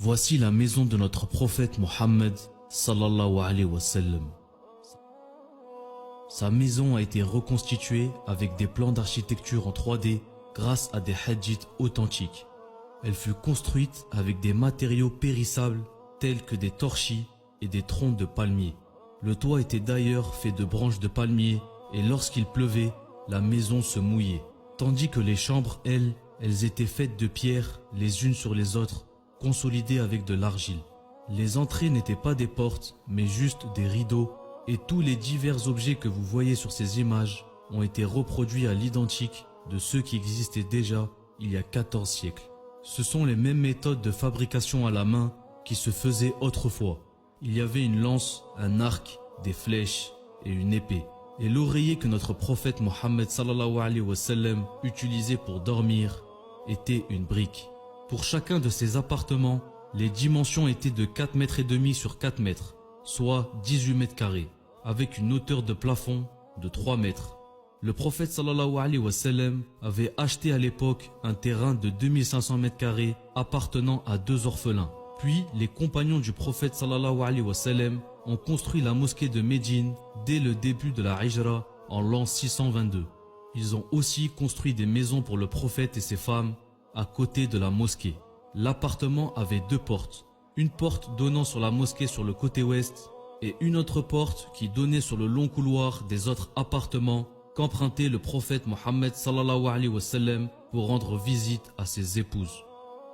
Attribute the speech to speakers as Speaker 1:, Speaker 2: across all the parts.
Speaker 1: Voici la maison de notre prophète Mohammed sallallahu alayhi wa sallam. Sa maison a été reconstituée avec des plans d'architecture en 3D grâce à des hadiths authentiques. Elle fut construite avec des matériaux périssables tels que des torchis et des troncs de palmier. Le toit était d'ailleurs fait de branches de palmier et lorsqu'il pleuvait, la maison se mouillait. Tandis que les chambres, elles étaient faites de pierres les unes sur les autres, consolidées avec de l'argile. Les entrées n'étaient pas des portes, mais juste des rideaux, et tous les divers objets que vous voyez sur ces images ont été reproduits à l'identique de ceux qui existaient déjà il y a 14 siècles. Ce sont les mêmes méthodes de fabrication à la main qui se faisaient autrefois. Il y avait une lance, un arc, des flèches et une épée. Et l'oreiller que notre prophète Mohammed sallallahu alayhi wa sallam utilisait pour dormir était une brique. Pour chacun de ces appartements, les dimensions étaient de 4,5 mètres sur 4 mètres, soit 18 mètres carrés, avec une hauteur de plafond de 3 mètres. Le prophète sallallahu alayhi wa sallam avait acheté à l'époque un terrain de 2500 mètres carrés appartenant à 2 orphelins. Puis les compagnons du prophète sallallahu alayhi wa sallam ont construit la mosquée de Médine dès le début de la Hijra en l'an 622. Ils ont aussi construit des maisons pour le prophète et ses femmes à côté de la mosquée. L'appartement avait 2 portes, une porte donnant sur la mosquée sur le côté ouest et une autre porte qui donnait sur le long couloir des autres appartements qu'empruntait le prophète Mohammed sallallahu alayhi wa sallam pour rendre visite à ses épouses.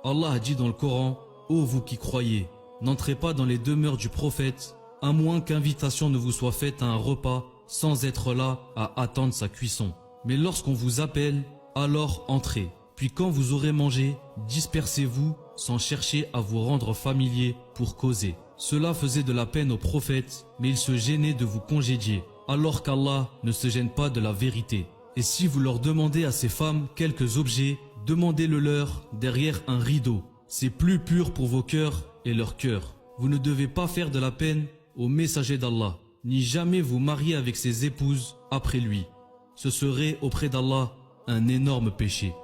Speaker 1: Allah a dit dans le Coran: ô vous qui croyez, n'entrez pas dans les demeures du prophète, à moins qu'invitation ne vous soit faite à un repas sans être là à attendre sa cuisson. Mais lorsqu'on vous appelle, alors entrez. Puis quand vous aurez mangé, dispersez-vous sans chercher à vous rendre familier pour causer. Cela faisait de la peine au prophète, mais il se gênait de vous congédier, alors qu'Allah ne se gêne pas de la vérité. Et si vous leur demandez à ces femmes quelques objets, demandez-le leur derrière un rideau. C'est plus pur pour vos cœurs et leurs cœurs. Vous ne devez pas faire de la peine au messager d'Allah, ni jamais vous marier avec ses épouses après lui. Ce serait auprès d'Allah un énorme péché.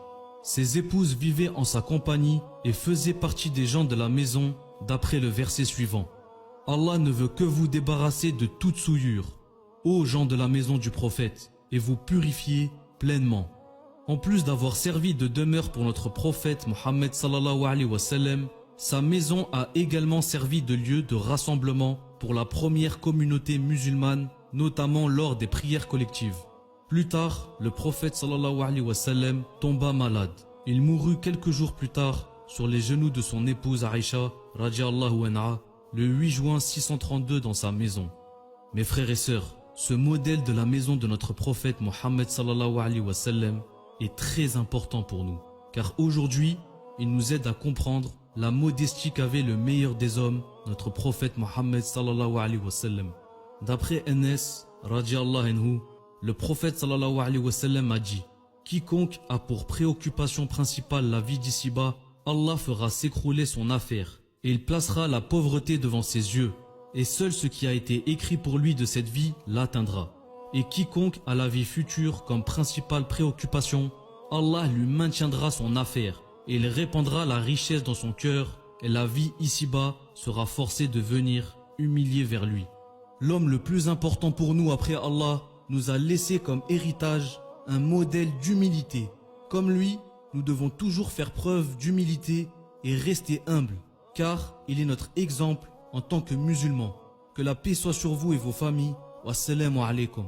Speaker 1: Ses épouses vivaient en sa compagnie et faisaient partie des gens de la maison d'après le verset suivant. Allah ne veut que vous débarrasser de toute souillure, ô gens de la maison du prophète, et vous purifier pleinement. En plus d'avoir servi de demeure pour notre prophète Mohammed sallallahu alayhi wa sallam, sa maison a également servi de lieu de rassemblement pour la première communauté musulmane, notamment lors des prières collectives. Plus tard, le prophète sallallahu alayhi wa sallam tomba malade. Il mourut quelques jours plus tard sur les genoux de son épouse Aïcha radhiyallahu anha le 8 juin 632 dans sa maison. Mes frères et sœurs, ce modèle de la maison de notre prophète Mohammed sallallahu alayhi wa sallam est très important pour nous, car aujourd'hui, il nous aide à comprendre la modestie qu'avait le meilleur des hommes, notre prophète Mohammed sallallahu alayhi wa sallam. D'après Anas radhiyallahu anhu, le prophète sallallahu alayhi wa sallam a dit: quiconque a pour préoccupation principale la vie d'ici-bas, Allah fera s'écrouler son affaire et il placera la pauvreté devant ses yeux, et seul ce qui a été écrit pour lui de cette vie l'atteindra. Et quiconque a la vie future comme principale préoccupation, Allah lui maintiendra son affaire et il répandra la richesse dans son cœur, et la vie ici-bas sera forcée de venir humiliée vers lui. L'homme le plus important pour nous après Allah nous a laissé comme héritage un modèle d'humilité. Comme lui, nous devons toujours faire preuve d'humilité et rester humble, car il est notre exemple en tant que musulmans. Que la paix soit sur vous et vos familles. Wassalamu alaikum.